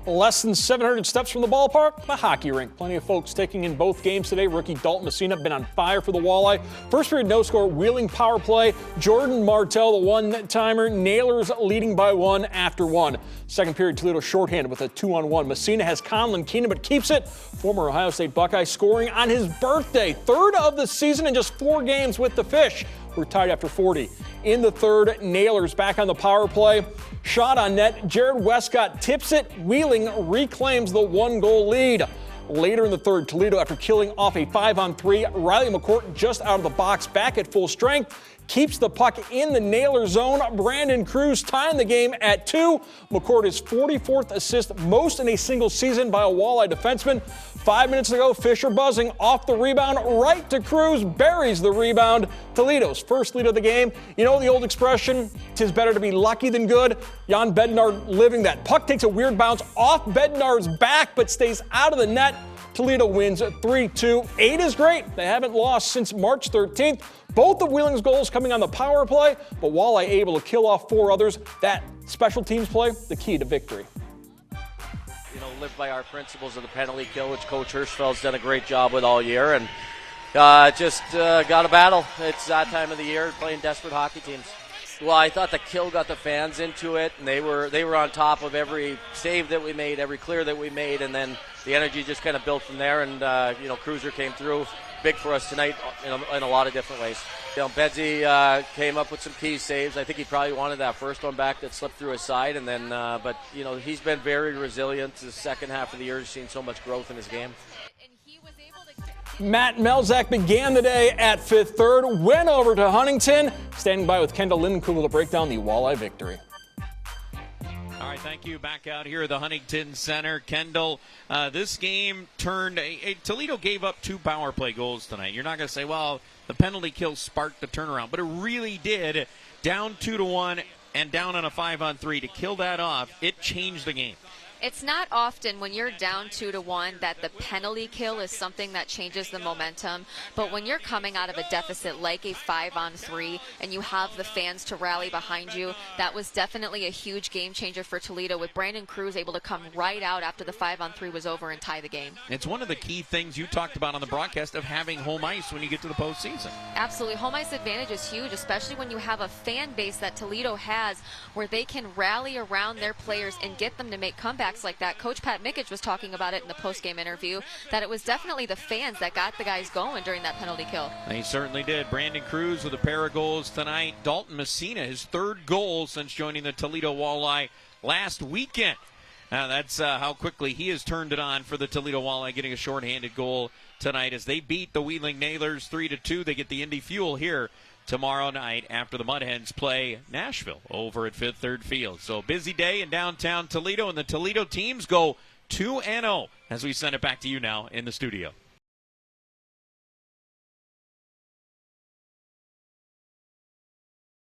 Less than 700 steps from the ballpark, the hockey rink. Plenty of folks taking in both games today. Rookie Dalton Messina been on fire for the Walleye. First period no score, Wheeling power play. Jordan Martell, the one-timer. Nailers leading by one after one. Second period, Toledo shorthanded with a 2-on-1. Messina has Conlon Keenan, but keeps it. Former Ohio State Buckeye scoring on his birthday. Third of the season in just 4 games with the Fish. We're tied after 40. In the third, Nailers back on the power play. Shot on net, Jared Westcott tips it. Wheeling reclaims the 1-goal lead. Later in the third, Toledo, after killing off a 5-on-3, Riley McCourt just out of the box, back at full strength, keeps the puck in the Nailer zone. Brandon Cruz tying the game at 2. McCourt is 44th assist, most in a single season by a Walleye defenseman. 5 minutes ago, Fisher buzzing off the rebound, right to Cruz, buries the rebound. Toledo's first lead of the game. You know the old expression, 'tis better to be lucky than good. Jan Bednar living that. Puck takes a weird bounce off Bednar's back, but stays out of the net. Toledo wins 3-2. 8 is great. They haven't lost since March 13th. Both of Wheeling's goals coming on the power play, but Walleye able to kill off 4 others. That special teams play, the key to victory. You know, live by our principles of the penalty kill, which Coach Hirschfeld's done a great job with all year, and just got a battle. It's that time of the year, playing desperate hockey teams. Well, I thought the kill got the fans into it, and they were on top of every save that we made, every clear that we made, and then the energy just kind of built from there. And Cruiser came through big for us tonight in a lot of different ways. Bedsy came up with some key saves. I think he probably wanted that first one back that slipped through his side, and then but he's been very resilient. The second half of the year, he's seen so much growth in his game. Matt Melzak began the day at 5th third, went over to Huntington, standing by with Kendall Lindenkugel to break down the Walleye victory. All right, thank you. Back out here at the Huntington Center. Kendall, this game turned Toledo gave up 2 power play goals tonight. You're not going to say, well, the penalty kill sparked the turnaround, but it really did. Down 2-1 and down on a 5-on-3 to kill that off. It changed the game. It's not often when you're down 2-1 that the penalty kill is something that changes the momentum. But when you're coming out of a deficit like a 5-on-3 and you have the fans to rally behind you, that was definitely a huge game changer for Toledo, with Brandon Cruz able to come right out after the 5-on-3 was over and tie the game. It's one of the key things you talked about on the broadcast of having home ice when you get to the postseason. Absolutely. Home ice advantage is huge, especially when you have a fan base that Toledo has where they can rally around their players and get them to make comebacks like that. Coach Pat Mickich was talking about it in the post-game interview, that it was definitely the fans that got the guys going during that penalty kill. He certainly did. Brandon Cruz with a pair of goals tonight. Dalton Messina, his 3rd goal since joining the Toledo Walleye last weekend. That's how quickly he has turned it on for the Toledo Walleye, getting a shorthanded goal tonight as they beat the Wheeling Nailers 3-2. They get the Indy Fuel here tomorrow night after the Mud Hens play Nashville over at 5th Third Field. So busy day in downtown Toledo, and the Toledo teams go 2-0 as we send it back to you now in the studio.